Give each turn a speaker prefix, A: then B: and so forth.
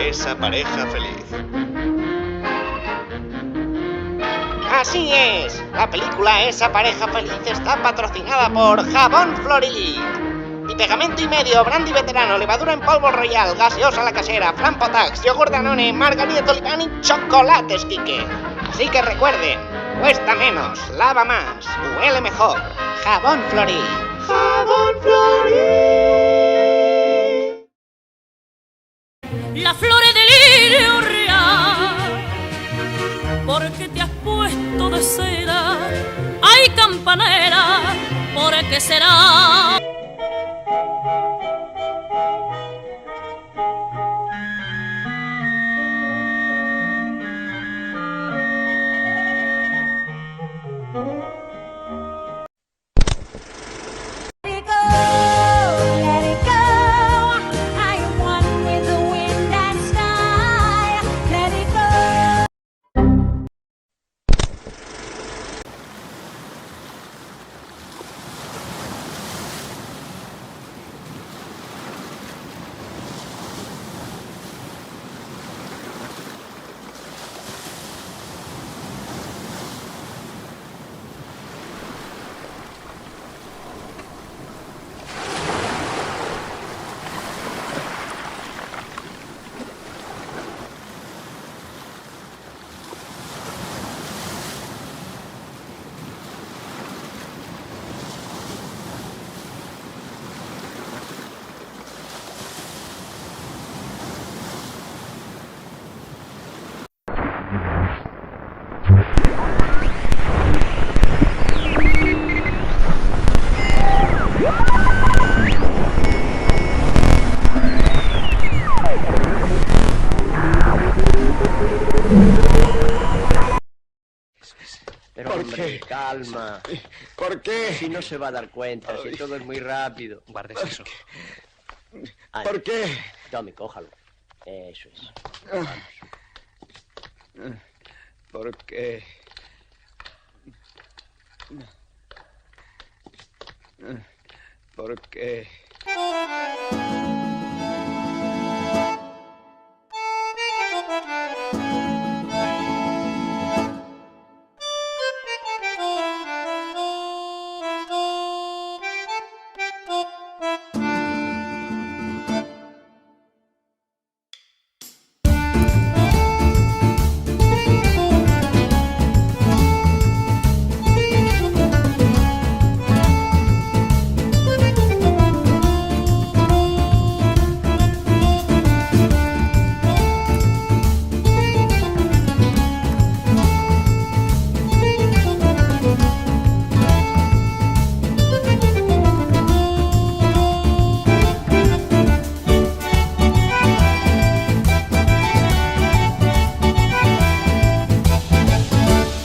A: Esa pareja feliz.
B: Así es, la película Esa pareja feliz está patrocinada por Jabón Florid. Y pegamento y medio, brandy veterano, levadura en polvo royal, gaseosa la casera, Flan Potax, yogur Danone, margarina Tolipán y chocolates Quique. Así que recuerden, cuesta menos, lava más, huele mejor. Jabón Florid. Jabón Florid.
C: Las flores del lirio real, porque te has puesto de seda. Ay, campanera, ¿por qué será?
D: Pero
E: ¿Por
D: hombre,
E: qué?
D: calma.
E: ¿Por qué?
D: Si no se va a dar cuenta, si todo es muy rápido.
A: Guardes eso.
D: Anda,
E: ¿Por qué?
D: Tommy, cójalo. Eso es.
E: ¿Por qué? ¿Por qué?